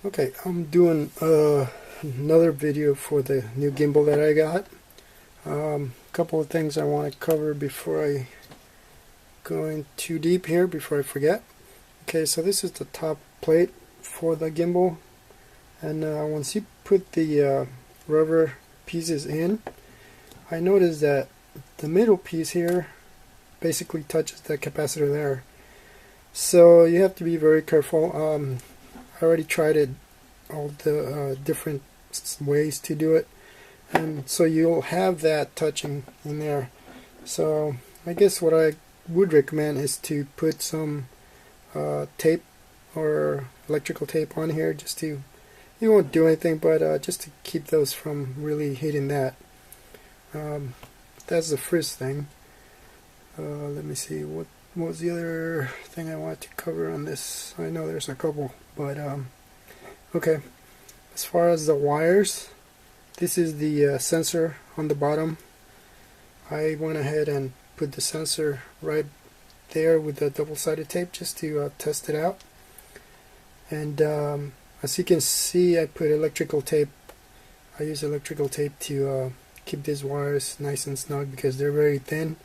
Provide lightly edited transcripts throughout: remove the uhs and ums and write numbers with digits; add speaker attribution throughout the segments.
Speaker 1: Okay, I'm doing another video for the new gimbal that I got. Couple of things I want to cover before I go in too deep here, before I forget. Okay, so this is the top plate for the gimbal, and once you put the rubber pieces in, I noticed that the middle piece here basically touches the capacitor there. So you have to be very careful. I already tried it, all the different ways to do it, and so you'll have that touching in there. So I guess what I would recommend is to put some tape or electrical tape on here, just to, you won't do anything, but just to keep those from really hitting that. That's the first thing. Let me see, what was the other thing I wanted to cover on this? I know there's a couple, but okay. As far as the wires, this is the sensor on the bottom. I went ahead and put the sensor right there with the double-sided tape just to test it out. And as you can see, I put electrical tape. I use electrical tape to keep these wires nice and snug, because they're very thin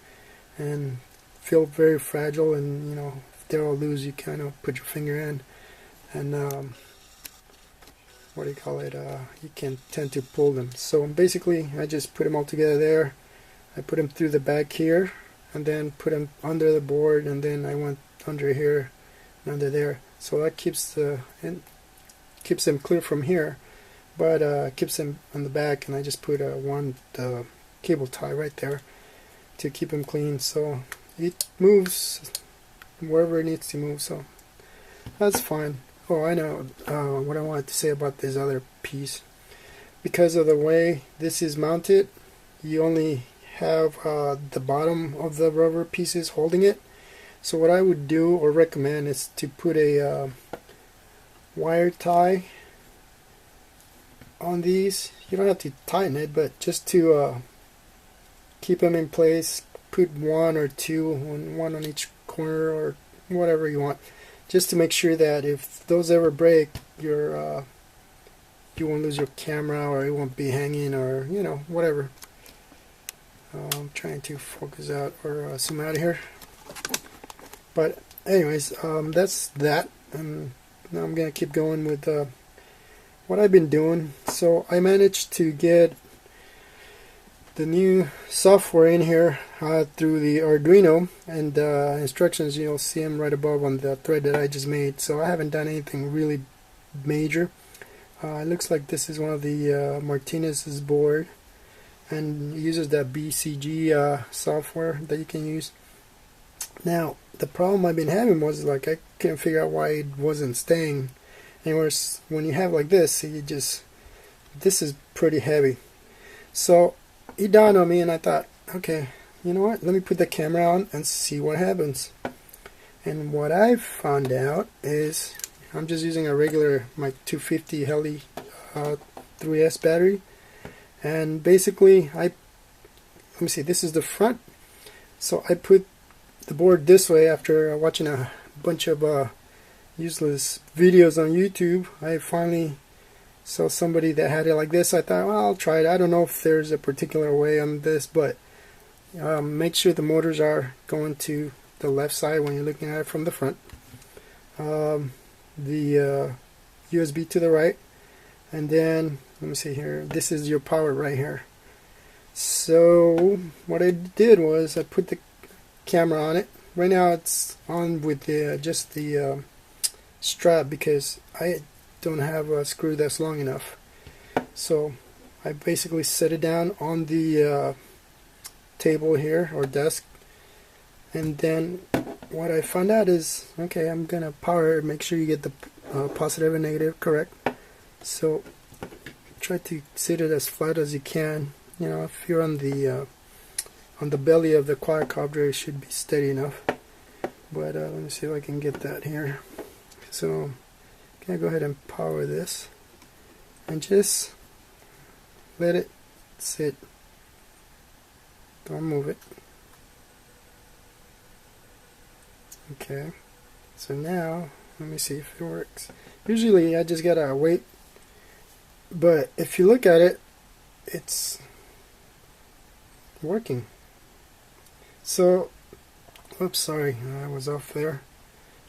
Speaker 1: and feel very fragile, and you know, if they're all loose, you kind of put your finger in and what do you call it, you can tend to pull them. So basically I just put them all together there. I put them through the back here, and then put them under the board, and then I went under here and under there. So that keeps them clear from here, but keeps them on the back. And I just put one cable tie right there to keep them clean, so it moves wherever it needs to move, so that's fine. Oh, I know what I wanted to say about this other piece. Because of the way this is mounted, you only have the bottom of the rubber pieces holding it. So what I would do or recommend is to put a wire tie on these. You don't have to tighten it, but just to keep them in place. Put one or two, one on each corner, or whatever you want, just to make sure that if those ever break, you won't lose your camera, or it won't be hanging, or you know, whatever. I'm trying to focus out or zoom out of here. But anyways, that's that, and now I'm gonna keep going with what I've been doing. So I managed to get the new software in here through the Arduino, and instructions, you'll see them right above on the thread that I just made. So I haven't done anything really major. It looks like this is one of the Martinez's board, and it uses that BCG software that you can use. Now the problem I've been having was, like, I couldn't figure out why it wasn't staying. Anyways, when you have like this, this is pretty heavy. So it dawned on me, and I thought, okay, you know what, let me put the camera on and see what happens. And what I found out is, I'm just using a regular, my 250 Heli 3S battery, and basically let me see, this is the front. So I put the board this way after watching a bunch of useless videos on YouTube. I finally saw somebody that had it like this. I thought, well, I'll try it. I don't know if there's a particular way on this, but make sure the motors are going to the left side when you're looking at it from the front. The USB to the right, and then let me see here, this is your power right here. So what I did was I put the camera on it. Right now it's on with just the strap, because I don't have a screw that's long enough. So I basically set it down on the table here, or desk, and then what I found out is, okay, I'm gonna power it, make sure you get the positive and negative correct. So try to sit it as flat as you can. You know, if you're on the belly of the quadcopter, it should be steady enough. But let me see if I can get that here. So can I go ahead and power this and just let it sit, don't move it. Okay, so now Let me see if it works. Usually I just gotta wait, but if you look at it, it's working. So, oops, sorry, I was off there.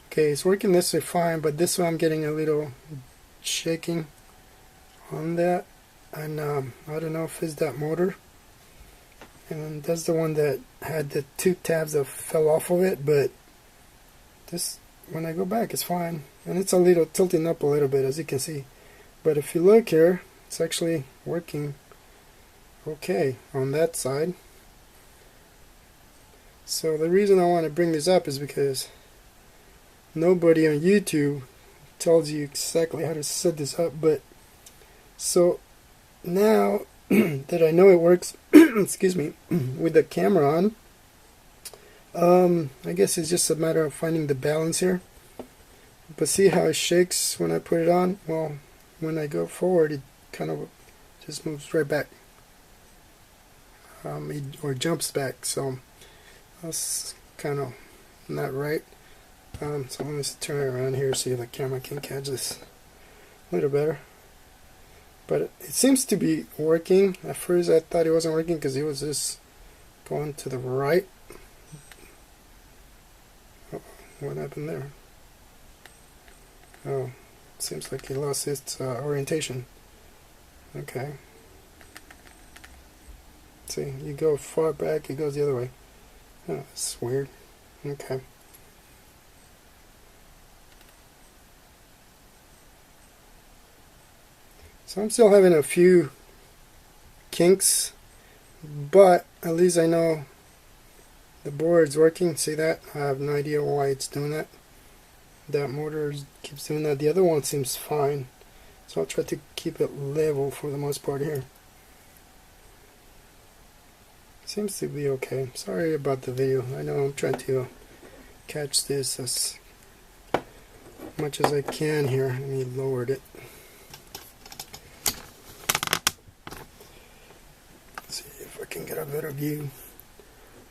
Speaker 1: Okay, it's working this way fine, but this one I'm getting a little shaking on that, and I don't know if it's that motor, and that's the one that had the two tabs that fell off of it, but this, when I go back, it's fine, and it's a little tilting up a little bit, as you can see. But if you look here, it's actually working okay on that side. So the reason I want to bring this up is because nobody on YouTube tells you exactly how to set this up. But so now that I know it works excuse me, with the camera on, I guess it's just a matter of finding the balance here. But see how it shakes when I put it on? Well, when I go forward, it kind of just moves right back, or jumps back. So that's kind of not right. So I'm going to turn it around here so the camera can catch this a little better. But it seems to be working. At first I thought it wasn't working because it was just going to the right. Oh, what happened there? Oh, seems like it lost its orientation. Okay. See, you go far back, it goes the other way. Oh, that's weird. Okay. So I'm still having a few kinks, but at least I know the board's working. See that? I have no idea why it's doing that. That motor keeps doing that. The other one seems fine, so I'll try to keep it level for the most part here. Seems to be okay. Sorry about the video. I know I'm trying to catch this as much as I can here. Let me lower it. Let's see if I can get a better view.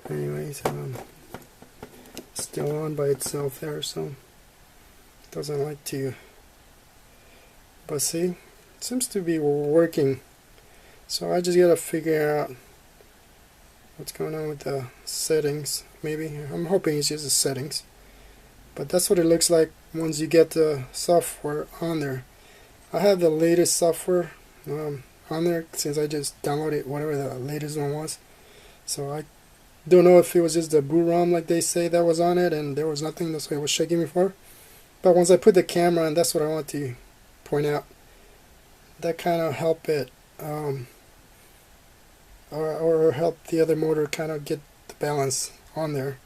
Speaker 1: Anyways, it's still on by itself there, so it doesn't like to. But see, it seems to be working. So I just gotta figure out what's going on with the settings. Maybe I'm hoping it's just the settings, but that's what it looks like once you get the software on there. I have the latest software on there since I just downloaded whatever the latest one was, so I don't know if it was just the boot ROM like they say that was on it and there was nothing, that's why it was shaking before. But once I put the camera on, that's what I want to point out, that kind of helped it or help the other motor kind of get the balance on there.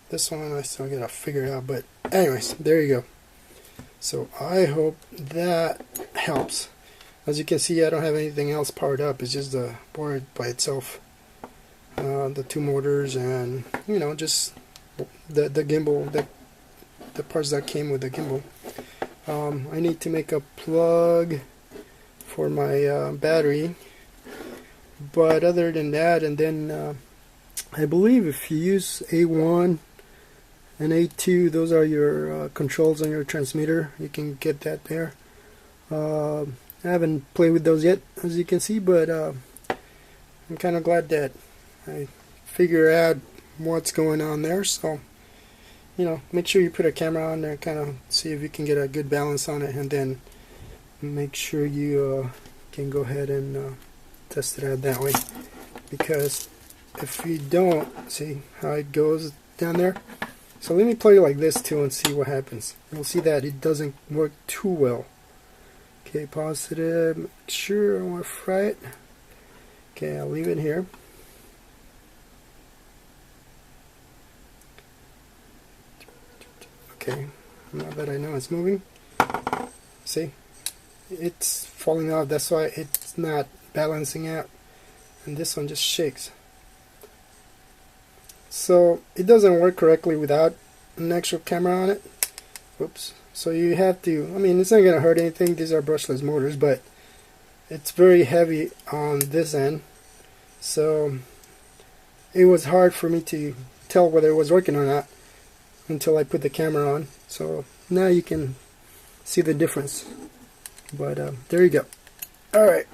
Speaker 1: This one I still gotta figure out, but anyways, there you go. So I hope that helps. As you can see, I don't have anything else powered up. It's just the board by itself, the two motors, and you know, just the gimbal, the parts that came with the gimbal. I need to make a plug for my battery. But other than that, and then I believe if you use A1 and A2, those are your controls on your transmitter. You can get that there. I haven't played with those yet, as you can see, but I'm kind of glad that I figure out what's going on there. So, you know, make sure you put a camera on there, kind of see if you can get a good balance on it, and then make sure you can go ahead and test it out that way, because if you don't, see how it goes down there. So let me play it like this too and see what happens. You'll see that it doesn't work too well. Okay, positive, make sure I want to fry it. Okay, I'll leave it here. Okay, now that I know it's moving, see, it's falling off. That's why it's not balancing out, and this one just shakes. So it doesn't work correctly without an actual camera on it. Oops. So you have to, I mean, it's not going to hurt anything. These are brushless motors, but it's very heavy on this end, so it was hard for me to tell whether it was working or not until I put the camera on. So now you can see the difference. But there you go. Alright,